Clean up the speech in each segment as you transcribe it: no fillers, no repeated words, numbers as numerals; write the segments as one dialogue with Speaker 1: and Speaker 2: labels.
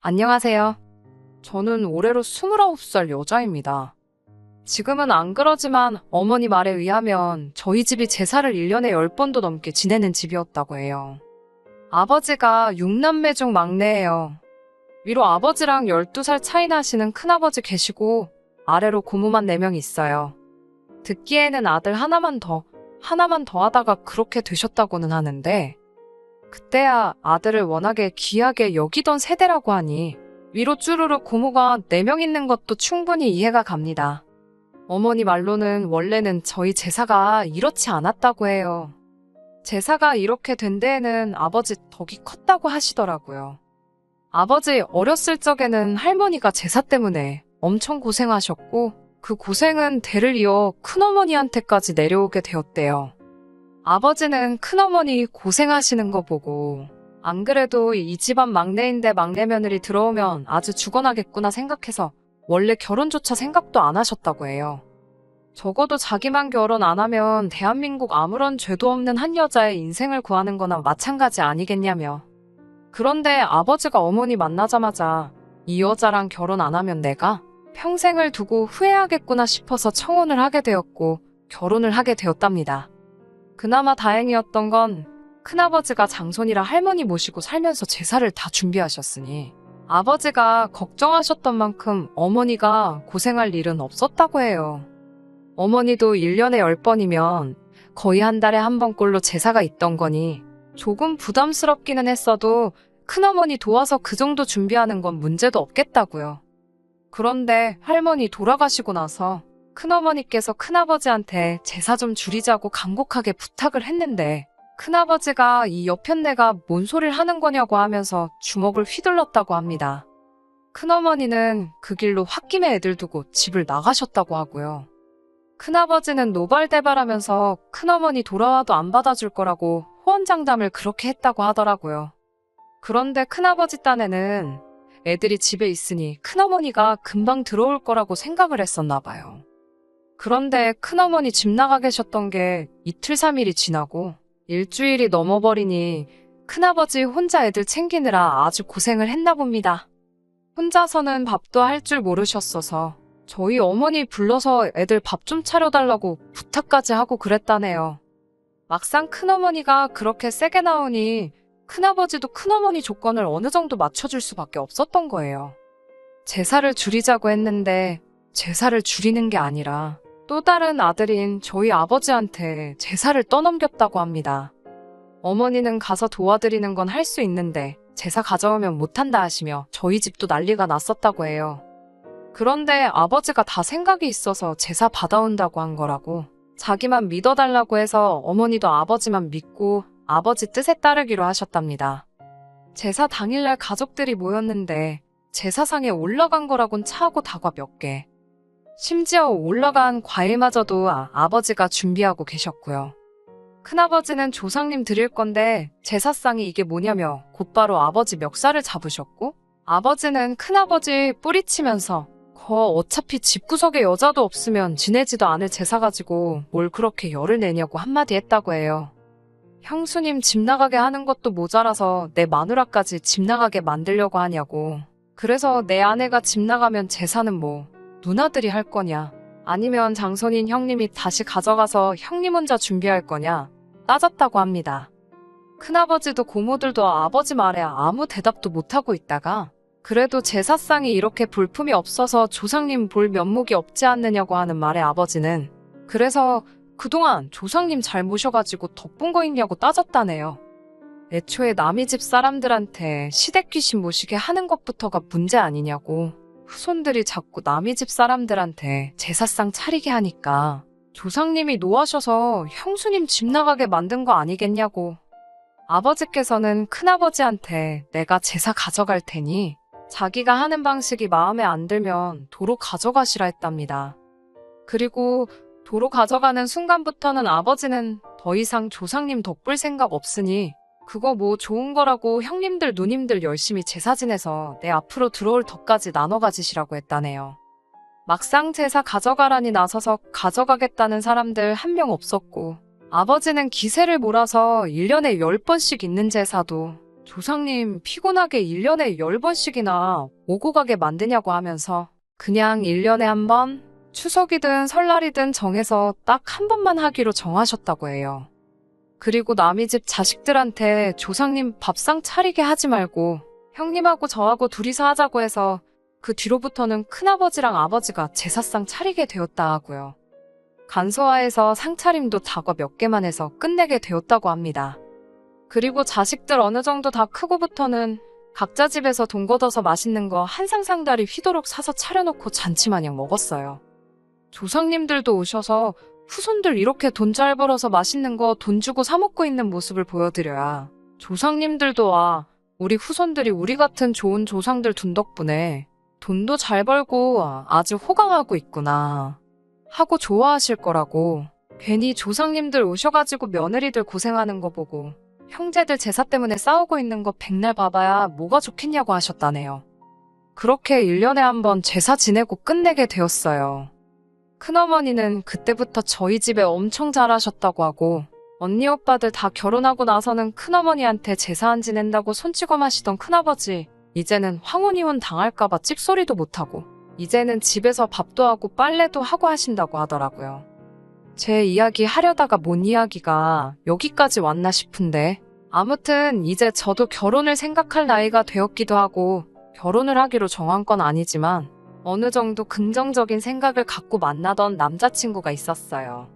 Speaker 1: 안녕하세요. 저는 올해로 29살 여자입니다. 지금은 안 그러지만 어머니 말에 의하면 저희 집이 제사를 1년에 10번도 넘게 지내는 집이었다고 해요. 아버지가 6남매 중 막내예요. 위로 아버지랑 12살 차이 나시는 큰아버지 계시고 아래로 고모만 4명 있어요. 듣기에는 아들 하나만 더 하다가 그렇게 되셨다고는 하는데 그때야 아들을 워낙에 귀하게 여기던 세대라고 하니 위로 쭈루룩 고모가 4명 있는 것도 충분히 이해가 갑니다. 어머니 말로는 원래는 저희 제사가 이렇지 않았다고 해요. 제사가 이렇게 된 데에는 아버지 덕이 컸다고 하시더라고요. 아버지 어렸을 적에는 할머니가 제사 때문에 엄청 고생하셨고 그 고생은 대를 이어 큰어머니한테까지 내려오게 되었대요. 아버지는 큰어머니 고생하시는 거 보고 안 그래도 이 집안 막내인데 막내 며느리 들어오면 아주 죽어나겠구나 생각해서 원래 결혼조차 생각도 안 하셨다고 해요. 적어도 자기만 결혼 안 하면 대한민국 아무런 죄도 없는 한 여자의 인생을 구하는 거나 마찬가지 아니겠냐며. 그런데 아버지가 어머니 만나자마자 이 여자랑 결혼 안 하면 내가 평생을 두고 후회하겠구나 싶어서 청혼을 하게 되었고 결혼을 하게 되었답니다. 그나마 다행이었던 건 큰아버지가 장손이라 할머니 모시고 살면서 제사를 다 준비하셨으니 아버지가 걱정하셨던 만큼 어머니가 고생할 일은 없었다고 해요. 어머니도 1년에 10번이면 거의 한 달에 한 번꼴로 제사가 있던 거니 조금 부담스럽기는 했어도 큰어머니 도와서 그 정도 준비하는 건 문제도 없겠다고요. 그런데 할머니 돌아가시고 나서 큰어머니께서 큰아버지한테 제사 좀 줄이자고 간곡하게 부탁을 했는데 큰아버지가 이 여편네가 뭔 소리를 하는 거냐고 하면서 주먹을 휘둘렀다고 합니다. 큰어머니는 그 길로 홧김에 애들 두고 집을 나가셨다고 하고요. 큰아버지는 노발대발하면서 큰어머니 돌아와도 안 받아줄 거라고 호언장담을 그렇게 했다고 하더라고요. 그런데 큰아버지 딴에는 애들이 집에 있으니 큰어머니가 금방 들어올 거라고 생각을 했었나 봐요. 그런데 큰어머니 집 나가 계셨던 게 이틀 3일이 지나고 일주일이 넘어버리니 큰아버지 혼자 애들 챙기느라 아주 고생을 했나 봅니다. 혼자서는 밥도 할 줄 모르셨어서 저희 어머니 불러서 애들 밥 좀 차려달라고 부탁까지 하고 그랬다네요. 막상 큰어머니가 그렇게 세게 나오니 큰아버지도 큰어머니 조건을 어느 정도 맞춰줄 수밖에 없었던 거예요. 제사를 줄이자고 했는데 제사를 줄이는 게 아니라 또 다른 아들인 저희 아버지한테 제사를 떠넘겼다고 합니다. 어머니는 가서 도와드리는 건 할 수 있는데 제사 가져오면 못한다 하시며 저희 집도 난리가 났었다고 해요. 그런데 아버지가 다 생각이 있어서 제사 받아온다고 한 거라고 자기만 믿어달라고 해서 어머니도 아버지만 믿고 아버지 뜻에 따르기로 하셨답니다. 제사 당일날 가족들이 모였는데 제사상에 올라간 거라곤 차하고 다과 몇 개. 심지어 올라간 과일마저도 아버지가 준비하고 계셨고요. 큰아버지는 조상님 드릴 건데 제사상이 이게 뭐냐며 곧바로 아버지 멱살을 잡으셨고 아버지는 큰아버지 뿌리치면서 어차피 집구석에 여자도 없으면 지내지도 않을 제사 가지고 뭘 그렇게 열을 내냐고 한마디 했다고 해요. 형수님 집 나가게 하는 것도 모자라서 내 마누라까지 집 나가게 만들려고 하냐고. 그래서 내 아내가 집 나가면 제사는 뭐 누나들이 할 거냐 아니면 장손인 형님이 다시 가져가서 형님 혼자 준비할 거냐 따졌다고 합니다. 큰아버지도 고모들도 아버지 말에 아무 대답도 못하고 있다가 그래도 제사상이 이렇게 볼품이 없어서 조상님 볼 면목이 없지 않느냐고 하는 말에 아버지는 그래서 그동안 조상님 잘 모셔가지고 덕본 거 있냐고 따졌다네요. 애초에 남의 집 사람들한테 시댁 귀신 모시게 하는 것부터가 문제 아니냐고. 후손들이 자꾸 남의 집 사람들한테 제사상 차리게 하니까 조상님이 노하셔서 형수님 집 나가게 만든 거 아니겠냐고. 아버지께서는 큰아버지한테 내가 제사 가져갈 테니 자기가 하는 방식이 마음에 안 들면 도로 가져가시라 했답니다. 그리고 도로 가져가는 순간부터는 아버지는 더 이상 조상님 덕볼 생각 없으니 그거 뭐 좋은 거라고 형님들 누님들 열심히 제사 지내서 내 앞으로 들어올 덕까지 나눠 가지시라고 했다네요. 막상 제사 가져가라니 나서서 가져가겠다는 사람들 한 명 없었고 아버지는 기세를 몰아서 1년에 10번씩 있는 제사도 조상님 피곤하게 1년에 10번씩이나 오고 가게 만드냐고 하면서 그냥 1년에 한 번, 추석이든 설날이든 정해서 딱 한 번만 하기로 정하셨다고 해요. 그리고 남의 집 자식들한테 조상님 밥상 차리게 하지 말고 형님하고 저하고 둘이서 하자고 해서 그 뒤로부터는 큰아버지랑 아버지가 제사상 차리게 되었다 하고요. 간소화해서 상차림도 다과 몇 개만 해서 끝내게 되었다고 합니다. 그리고 자식들 어느 정도 다 크고부터는 각자 집에서 돈 걷어서 맛있는 거 한 상상다리 휘도록 사서 차려놓고 잔치마냥 먹었어요. 조상님들도 오셔서 후손들 이렇게 돈 잘 벌어서 맛있는 거 돈 주고 사 먹고 있는 모습을 보여드려야 조상님들도 와, 우리 후손들이 우리 같은 좋은 조상들 둔 덕분에 돈도 잘 벌고 아주 호강하고 있구나 하고 좋아하실 거라고. 괜히 조상님들 오셔가지고 며느리들 고생하는 거 보고 형제들 제사 때문에 싸우고 있는 거 백날 봐봐야 뭐가 좋겠냐고 하셨다네요. 그렇게 1년에 한 번 제사 지내고 끝내게 되었어요. 큰어머니는 그때부터 저희 집에 엄청 잘하셨다고 하고 언니 오빠들 다 결혼하고 나서는 큰어머니한테 제사 안 지낸다고 손찌검 하시던 큰아버지 이제는 황혼이혼 당할까봐 찍소리도 못하고 이제는 집에서 밥도 하고 빨래도 하고 하신다고 하더라고요. 제 이야기 하려다가 뭔 이야기가 여기까지 왔나 싶은데 아무튼 이제 저도 결혼을 생각할 나이가 되었기도 하고 결혼을 하기로 정한 건 아니지만 어느 정도 긍정적인 생각을 갖고 만나던 남자친구가 있었어요.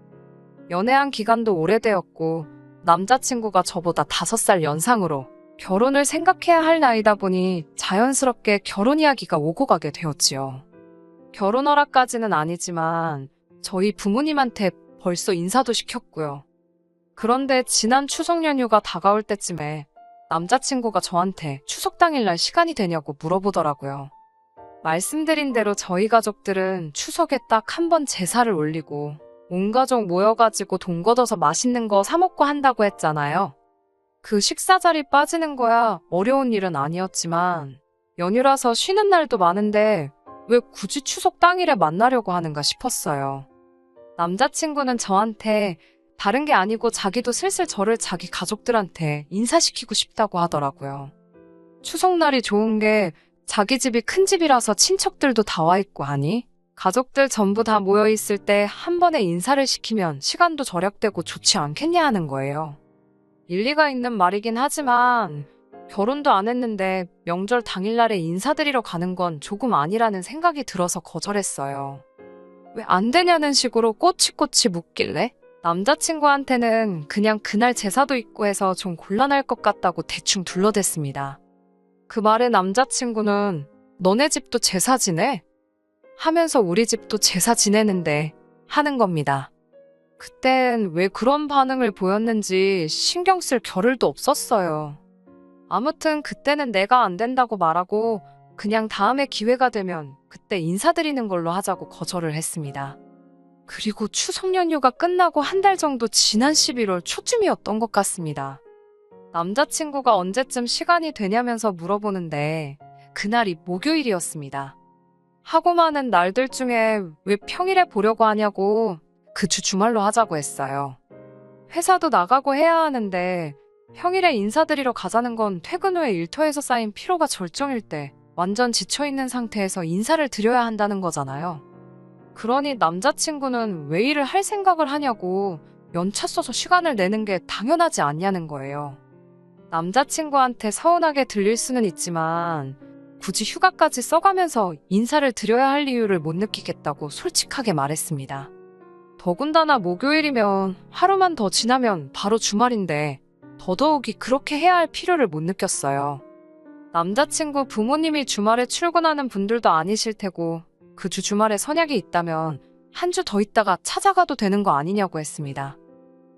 Speaker 1: 연애한 기간도 오래되었고 남자친구가 저보다 5살 연상으로 결혼을 생각해야 할 나이다 보니 자연스럽게 결혼 이야기가 오고 가게 되었지요. 결혼 허락까지는 아니지만 저희 부모님한테 벌써 인사도 시켰고요. 그런데 지난 추석 연휴가 다가올 때쯤에 남자친구가 저한테 추석 당일날 시간이 되냐고 물어보더라고요. 말씀드린 대로 저희 가족들은 추석에 딱 한 번 제사를 올리고 온 가족 모여가지고 돈 걷어서 맛있는 거 사 먹고 한다고 했잖아요. 그 식사 자리 빠지는 거야 어려운 일은 아니었지만 연휴라서 쉬는 날도 많은데 왜 굳이 추석 당일에 만나려고 하는가 싶었어요. 남자친구는 저한테 다른 게 아니고 자기도 슬슬 저를 자기 가족들한테 인사시키고 싶다고 하더라고요. 추석날이 좋은 게 자기 집이 큰 집이라서 친척들도 다 와 있고 하니 가족들 전부 다 모여 있을 때 한 번에 인사를 시키면 시간도 절약되고 좋지 않겠냐 하는 거예요. 일리가 있는 말이긴 하지만 결혼도 안 했는데 명절 당일날에 인사드리러 가는 건 조금 아니라는 생각이 들어서 거절했어요. 왜 안 되냐는 식으로 꼬치꼬치 묻길래 남자친구한테는 그냥 그날 제사도 있고 해서 좀 곤란할 것 같다고 대충 둘러댔습니다. 그 말에 남자친구는 너네 집도 제사 지내? 하면서 우리 집도 제사 지내는데 하는 겁니다. 그땐 왜 그런 반응을 보였는지 신경 쓸 겨를도 없었어요. 아무튼 그때는 내가 안 된다고 말하고 그냥 다음에 기회가 되면 그때 인사드리는 걸로 하자고 거절을 했습니다. 그리고 추석 연휴가 끝나고 한 달 정도 지난 11월 초쯤이었던 것 같습니다. 남자친구가 언제쯤 시간이 되냐면서 물어보는데 그날이 목요일이었습니다. 하고 많은 날들 중에 왜 평일에 보려고 하냐고 그 주 주말로 하자고 했어요. 회사도 나가고 해야 하는데 평일에 인사드리러 가자는 건 퇴근 후에 일터에서 쌓인 피로가 절정일 때 완전 지쳐있는 상태에서 인사를 드려야 한다는 거잖아요. 그러니 남자친구는 왜 일을 할 생각을 하냐고 연차 써서 시간을 내는 게 당연하지 않냐는 거예요. 남자친구한테 서운하게 들릴 수는 있지만 굳이 휴가까지 써가면서 인사를 드려야 할 이유를 못 느끼겠다고 솔직하게 말했습니다. 더군다나 목요일이면 하루만 더 지나면 바로 주말인데 더더욱이 그렇게 해야 할 필요를 못 느꼈어요. 남자친구 부모님이 주말에 출근하는 분들도 아니실 테고 그 주 주말에 선약이 있다면 한 주 더 있다가 찾아가도 되는 거 아니냐고 했습니다.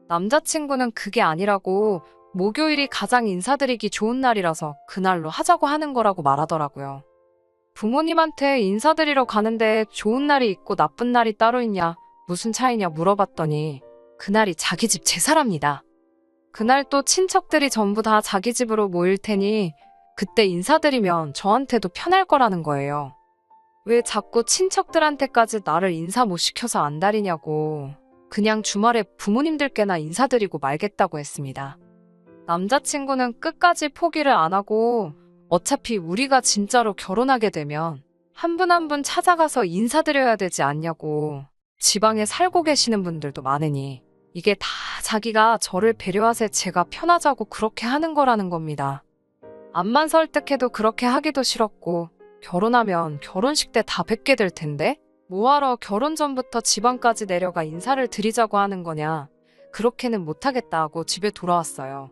Speaker 1: 남자친구는 그게 아니라고 목요일이 가장 인사드리기 좋은 날이라서 그날로 하자고 하는 거라고 말하더라고요. 부모님한테 인사드리러 가는데 좋은 날이 있고 나쁜 날이 따로 있냐, 무슨 차이냐 물어봤더니 그날이 자기 집 제사랍니다. 그날 또 친척들이 전부 다 자기 집으로 모일 테니 그때 인사드리면 저한테도 편할 거라는 거예요. 왜 자꾸 친척들한테까지 나를 인사 못 시켜서 안달이냐고 그냥 주말에 부모님들께나 인사드리고 말겠다고 했습니다. 남자친구는 끝까지 포기를 안 하고 어차피 우리가 진짜로 결혼하게 되면 한 분 한 분 찾아가서 인사드려야 되지 않냐고. 지방에 살고 계시는 분들도 많으니 이게 다 자기가 저를 배려하세 제가 편하자고 그렇게 하는 거라는 겁니다. 암만 설득해도 그렇게 하기도 싫었고 결혼하면 결혼식 때 다 뵙게 될 텐데 뭐하러 결혼 전부터 지방까지 내려가 인사를 드리자고 하는 거냐. 그렇게는 못하겠다 하고 집에 돌아왔어요.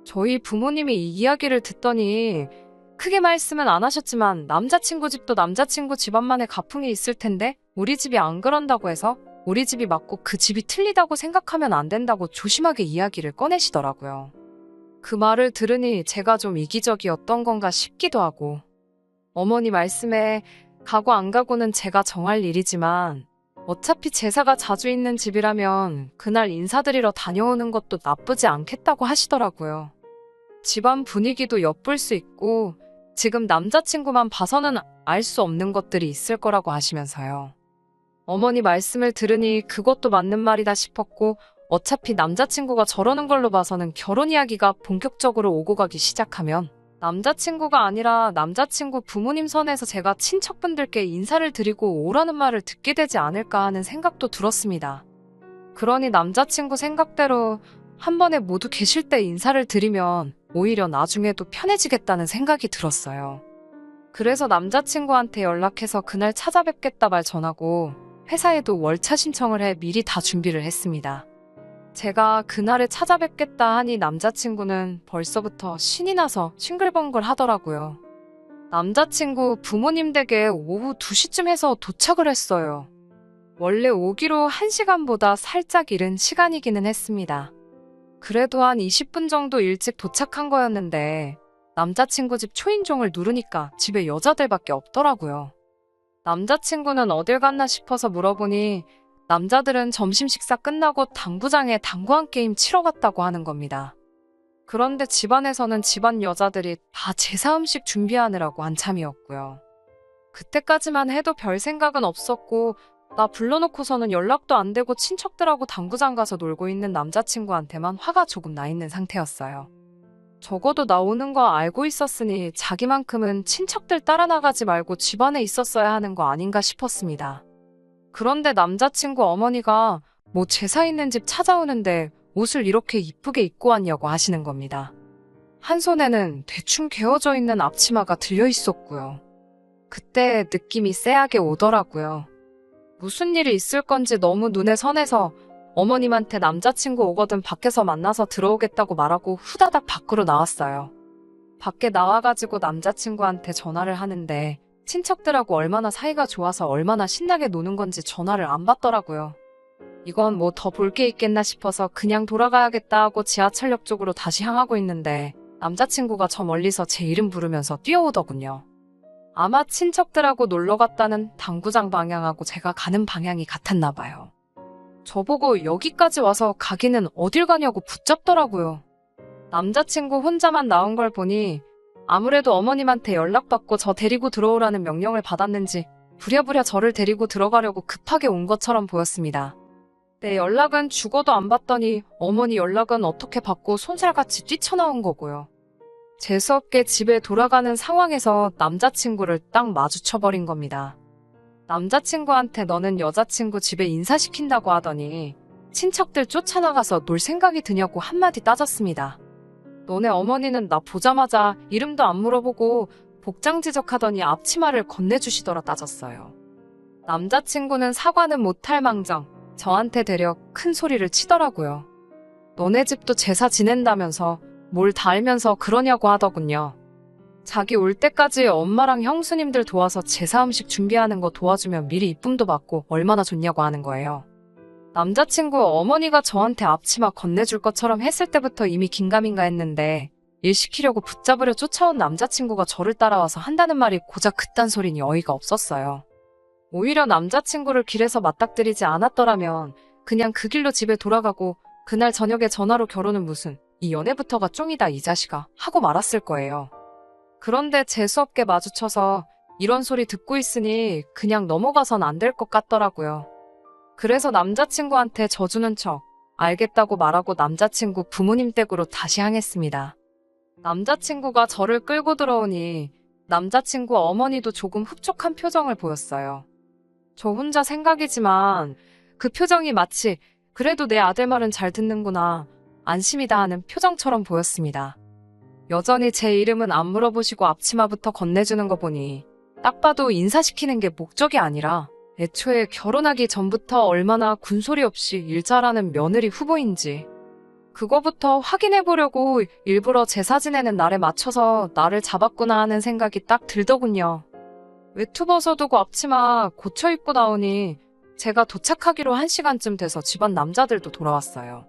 Speaker 1: 저희 부모님이 이 이야기를 듣더니 크게 말씀은 안 하셨지만 남자친구 집도 남자친구 집안만의 가풍이 있을 텐데 우리 집이 안 그런다고 해서 우리 집이 맞고 그 집이 틀리다고 생각하면 안 된다고 조심하게 이야기를 꺼내시더라고요. 그 말을 들으니 제가 좀 이기적이었던 건가 싶기도 하고 어머니 말씀에 가고 안 가고는 제가 정할 일이지만 어차피 제사가 자주 있는 집이라면 그날 인사드리러 다녀오는 것도 나쁘지 않겠다고 하시더라고요. 집안 분위기도 엿볼 수 있고 지금 남자친구만 봐서는 알 수 없는 것들이 있을 거라고 하시면서요. 어머니 말씀을 들으니 그것도 맞는 말이다 싶었고 어차피 남자친구가 저러는 걸로 봐서는 결혼 이야기가 본격적으로 오고 가기 시작하면 남자친구가 아니라 남자친구 부모님 선에서 제가 친척분들께 인사를 드리고 오라는 말을 듣게 되지 않을까 하는 생각도 들었습니다. 그러니 남자친구 생각대로 한 번에 모두 계실 때 인사를 드리면 오히려 나중에도 편해지겠다는 생각이 들었어요. 그래서 남자친구한테 연락해서 그날 찾아뵙겠다 말 전하고 회사에도 월차 신청을 해 미리 다 준비를 했습니다. 제가 그날에 찾아뵙겠다 하니 남자친구는 벌써부터 신이 나서 싱글벙글 하더라고요. 남자친구 부모님 댁에 오후 2시쯤 해서 도착을 했어요. 원래 오기로 1시간보다 살짝 이른 시간이기는 했습니다. 그래도 한 20분 정도 일찍 도착한 거였는데 남자친구 집 초인종을 누르니까 집에 여자들밖에 없더라고요. 남자친구는 어딜 갔나 싶어서 물어보니 남자들은 점심 식사 끝나고 당구장에 당구 한 게임 치러 갔다고 하는 겁니다. 그런데 집안에서는 집안 여자들이 다 제사 음식 준비하느라고 한참이었고요. 그때까지만 해도 별 생각은 없었고 나 불러놓고서는 연락도 안 되고 친척들하고 당구장 가서 놀고 있는 남자친구한테만 화가 조금 나 있는 상태였어요. 적어도 나 오는 거 알고 있었으니 자기만큼은 친척들 따라 나가지 말고 집안에 있었어야 하는 거 아닌가 싶었습니다. 그런데 남자친구 어머니가 뭐 제사 있는 집 찾아오는데 옷을 이렇게 이쁘게 입고 왔냐고 하시는 겁니다. 한 손에는 대충 개어져 있는 앞치마가 들려 있었고요. 그때 느낌이 쎄하게 오더라고요. 무슨 일이 있을 건지 너무 눈에 선해서 어머님한테 남자친구 오거든 밖에서 만나서 들어오겠다고 말하고 후다닥 밖으로 나왔어요. 밖에 나와가지고 남자친구한테 전화를 하는데 친척들하고 얼마나 사이가 좋아서 얼마나 신나게 노는 건지 전화를 안 받더라고요. 이건 뭐 더 볼 게 있겠나 싶어서 그냥 돌아가야겠다 하고 지하철역 쪽으로 다시 향하고 있는데 남자친구가 저 멀리서 제 이름 부르면서 뛰어오더군요. 아마 친척들하고 놀러 갔다는 당구장 방향하고 제가 가는 방향이 같았나 봐요. 저보고 여기까지 와서 가기는 어딜 가냐고 붙잡더라고요. 남자친구 혼자만 나온 걸 보니 아무래도 어머님한테 연락받고 저 데리고 들어오라는 명령을 받았는지 부랴부랴 저를 데리고 들어가려고 급하게 온 것처럼 보였습니다. 내 연락은 죽어도 안 받더니 어머니 연락은 어떻게 받고 손살같이 뛰쳐나온 거고요. 재수없게 집에 돌아가는 상황에서 남자친구를 딱 마주쳐버린 겁니다. 남자친구한테 너는 여자친구 집에 인사시킨다고 하더니 친척들 쫓아나가서 놀 생각이 드냐고 한마디 따졌습니다. 너네 어머니는 나 보자마자 이름도 안 물어보고 복장 지적하더니 앞치마를 건네주시더라 따졌어요. 남자친구는 사과는 못할 망정 저한테 대려 큰 소리를 치더라고요. 너네 집도 제사 지낸다면서 뭘 다 알면서 그러냐고 하더군요. 자기 올 때까지 엄마랑 형수님들 도와서 제사 음식 준비하는 거 도와주면 미리 이쁨도 받고 얼마나 좋냐고 하는 거예요. 남자친구 어머니가 저한테 앞치마 건네줄 것처럼 했을 때부터 이미 긴가민가 했는데 일 시키려고 붙잡으려 쫓아온 남자친구가 저를 따라와서 한다는 말이 고작 그딴 소리니 어이가 없었어요. 오히려 남자친구를 길에서 맞닥뜨리지 않았더라면 그냥 그 길로 집에 돌아가고 그날 저녁에 전화로 결혼은 무슨 이 연애부터가 쫑이다 이 자식아 하고 말았을 거예요. 그런데 재수없게 마주쳐서 이런 소리 듣고 있으니 그냥 넘어가선 안 될 것 같더라고요. 그래서 남자친구한테 져주는 척 알겠다고 말하고 남자친구 부모님 댁으로 다시 향했습니다. 남자친구가 저를 끌고 들어오니 남자친구 어머니도 조금 흡족한 표정을 보였어요. 저 혼자 생각이지만 그 표정이 마치 그래도 내 아들 말은 잘 듣는구나, 안심이다 하는 표정처럼 보였습니다. 여전히 제 이름은 안 물어보시고 앞치마부터 건네주는 거 보니 딱 봐도 인사시키는 게 목적이 아니라 애초에 결혼하기 전부터 얼마나 군소리 없이 일 잘하는 며느리 후보인지 그거부터 확인해보려고 일부러 제사 지내는 날에 맞춰서 나를 잡았구나 하는 생각이 딱 들더군요. 외투 벗어두고 앞치마 고쳐 입고 나오니 제가 도착하기로 1시간쯤 돼서 집안 남자들도 돌아왔어요.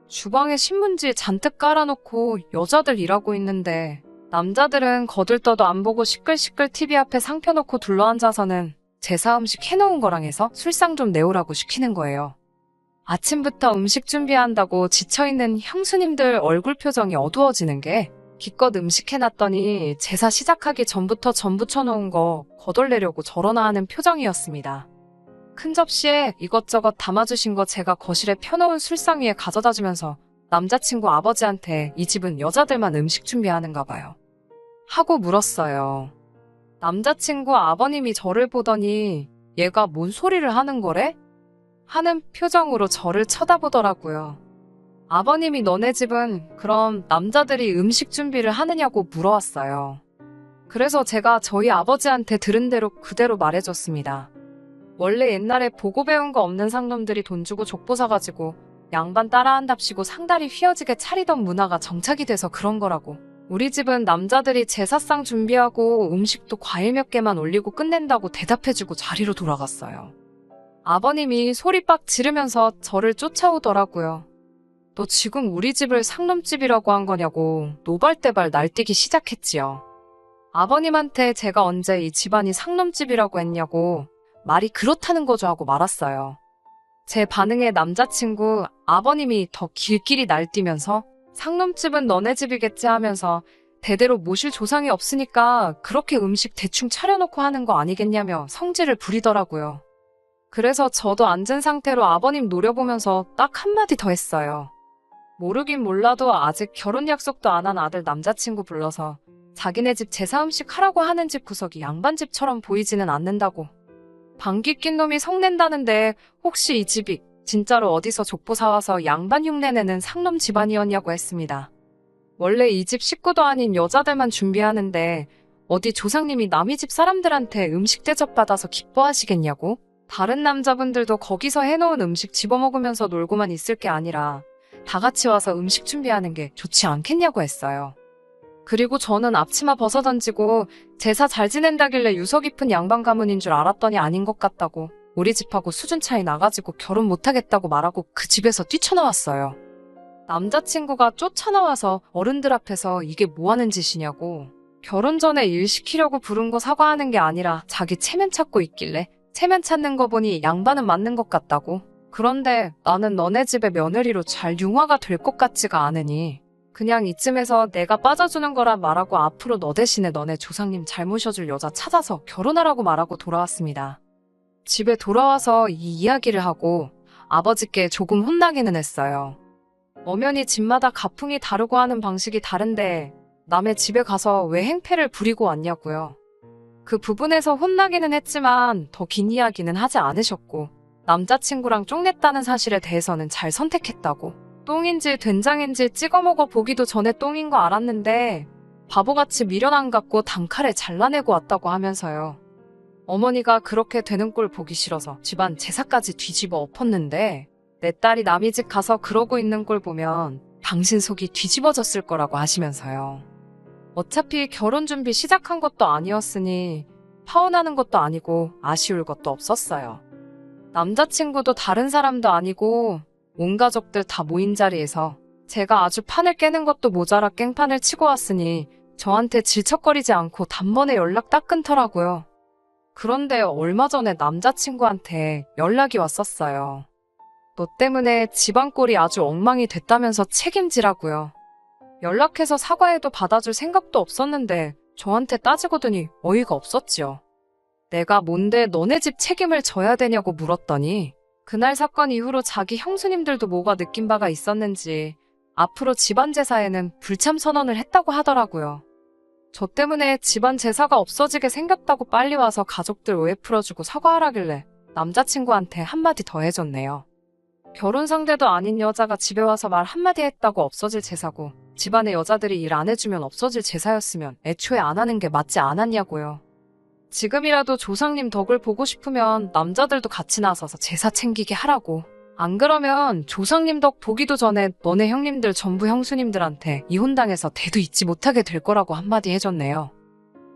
Speaker 1: 주방에 신문지 잔뜩 깔아놓고 여자들 일하고 있는데 남자들은 거들떠도 안 보고 시끌시끌 TV 앞에 상 펴놓고 둘러앉아서는 제사 음식 해놓은 거랑 해서 술상 좀 내오라고 시키는 거예요. 아침부터 음식 준비한다고 지쳐있는 형수님들 얼굴 표정이 어두워지는 게 기껏 음식 해놨더니 제사 시작하기 전부터 전 부쳐놓은 거 거덜내려고 저러나 하는 표정이었습니다. 큰 접시에 이것저것 담아주신 거 제가 거실에 펴놓은 술상 위에 가져다 주면서 남자친구 아버지한테 이 집은 여자들만 음식 준비하는가 봐요 하고 물었어요. 남자친구 아버님이 저를 보더니 얘가 뭔 소리를 하는 거래? 하는 표정으로 저를 쳐다보더라고요. 아버님이 너네 집은 그럼 남자들이 음식 준비를 하느냐고 물어왔어요. 그래서 제가 저희 아버지한테 들은 대로 그대로 말해줬습니다. 원래 옛날에 보고 배운 거 없는 상놈들이 돈 주고 족보 사가지고 양반 따라한답시고 상다리 휘어지게 차리던 문화가 정착이 돼서 그런 거라고. 우리 집은 남자들이 제사상 준비하고 음식도 과일 몇 개만 올리고 끝낸다고 대답해주고 자리로 돌아갔어요. 아버님이 소리 빡 지르면서 저를 쫓아오더라고요. 너 지금 우리 집을 상놈집이라고 한 거냐고 노발대발 날뛰기 시작했지요. 아버님한테 제가 언제 이 집안이 상놈집이라고 했냐고 말이 그렇다는 거죠 하고 말았어요. 제 반응에 남자친구 아버님이 더 길길이 날뛰면서 상놈집은 너네 집이겠지 하면서 대대로 모실 조상이 없으니까 그렇게 음식 대충 차려놓고 하는 거 아니겠냐며 성질을 부리더라고요. 그래서 저도 앉은 상태로 아버님 노려보면서 딱 한마디 더 했어요. 모르긴 몰라도 아직 결혼 약속도 안 한 아들 남자친구 불러서 자기네 집 제사 음식 하라고 하는 집 구석이 양반집처럼 보이지는 않는다고. 방귀 낀 놈이 성낸다는데 혹시 이 집이 진짜로 어디서 족보 사와서 양반 흉내내는 상놈 집안이었냐고 했습니다. 원래 이 집 식구도 아닌 여자들만 준비하는데 어디 조상님이 남의 집 사람들한테 음식 대접받아서 기뻐하시겠냐고? 다른 남자분들도 거기서 해놓은 음식 집어먹으면서 놀고만 있을 게 아니라 다 같이 와서 음식 준비하는 게 좋지 않겠냐고 했어요. 그리고 저는 앞치마 벗어던지고 제사 잘 지낸다길래 유서 깊은 양반 가문인 줄 알았더니 아닌 것 같다고 우리 집하고 수준 차이 나가지고 결혼 못하겠다고 말하고 그 집에서 뛰쳐나왔어요. 남자친구가 쫓아나와서 어른들 앞에서 이게 뭐하는 짓이냐고 결혼 전에 일 시키려고 부른 거 사과하는 게 아니라 자기 체면 찾고 있길래 체면 찾는 거 보니 양반은 맞는 것 같다고. 그런데 나는 너네 집의 며느리로 잘 융화가 될 것 같지가 않으니 그냥 이쯤에서 내가 빠져주는 거라 말하고 앞으로 너 대신에 너네 조상님 잘 모셔줄 여자 찾아서 결혼하라고 말하고 돌아왔습니다. 집에 돌아와서 이 이야기를 하고 아버지께 조금 혼나기는 했어요. 엄연히 집마다 가풍이 다르고 하는 방식이 다른데 남의 집에 가서 왜 행패를 부리고 왔냐고요. 그 부분에서 혼나기는 했지만 더 긴 이야기는 하지 않으셨고 남자친구랑 쫑냈다는 사실에 대해서는 잘 선택했다고. 똥인지 된장인지 찍어 먹어 보기도 전에 똥인 거 알았는데 바보같이 미련 안 갖고 단칼에 잘라내고 왔다고 하면서요. 어머니가 그렇게 되는 꼴 보기 싫어서 집안 제사까지 뒤집어 엎었는데 내 딸이 남의 집 가서 그러고 있는 꼴 보면 당신 속이 뒤집어졌을 거라고 하시면서요. 어차피 결혼 준비 시작한 것도 아니었으니 파혼하는 것도 아니고 아쉬울 것도 없었어요. 남자친구도 다른 사람도 아니고 온 가족들 다 모인 자리에서 제가 아주 판을 깨는 것도 모자라 깽판을 치고 왔으니 저한테 질척거리지 않고 단번에 연락 딱 끊더라고요. 그런데 얼마 전에 남자친구한테 연락이 왔었어요. 너 때문에 집안 꼴이 아주 엉망이 됐다면서 책임지라고요. 연락해서 사과해도 받아줄 생각도 없었는데 저한테 따지거더니 어이가 없었지요. 내가 뭔데 너네 집 책임을 져야 되냐고 물었더니 그날 사건 이후로 자기 형수님들도 뭐가 느낀 바가 있었는지 앞으로 집안 제사에는 불참 선언을 했다고 하더라고요. 저 때문에 집안 제사가 없어지게 생겼다고 빨리 와서 가족들 오해 풀어주고 사과하라길래 남자친구한테 한마디 더 해줬네요. 결혼 상대도 아닌 여자가 집에 와서 말 한마디 했다고 없어질 제사고 집안의 여자들이 일 안 해주면 없어질 제사였으면 애초에 안 하는 게 맞지 않았냐고요. 지금이라도 조상님 덕을 보고 싶으면 남자들도 같이 나서서 제사 챙기게 하라고. 안 그러면 조상님 덕 보기도 전에 너네 형님들 전부 형수님들한테 이혼당해서 대도 잊지 못하게 될 거라고 한마디 해줬네요.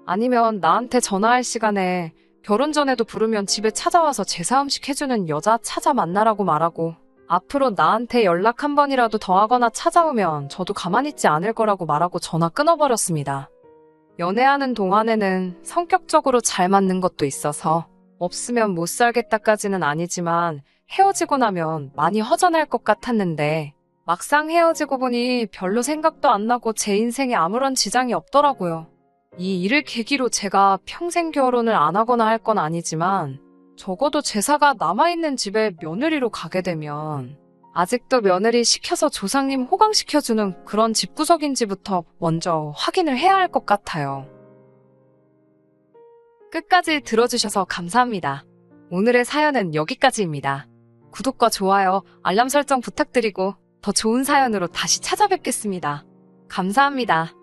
Speaker 1: 아니면 나한테 전화할 시간에 결혼 전에도 부르면 집에 찾아와서 제사 음식 해주는 여자 찾아 만나라고 말하고 앞으로 나한테 연락 한 번이라도 더 하거나 찾아오면 저도 가만히 있지 않을 거라고 말하고 전화 끊어버렸습니다. 연애하는 동안에는 성격적으로 잘 맞는 것도 있어서 없으면 못 살겠다까지는 아니지만 헤어지고 나면 많이 허전할 것 같았는데 막상 헤어지고 보니 별로 생각도 안 나고 제 인생에 아무런 지장이 없더라고요. 이 일을 계기로 제가 평생 결혼을 안 하거나 할 건 아니지만 적어도 제사가 남아있는 집에 며느리로 가게 되면 아직도 며느리 시켜서 조상님 호강시켜주는 그런 집구석인지부터 먼저 확인을 해야 할 것 같아요. 끝까지 들어주셔서 감사합니다. 오늘의 사연은 여기까지입니다. 구독과 좋아요, 알람 설정 부탁드리고 더 좋은 사연으로 다시 찾아뵙겠습니다. 감사합니다.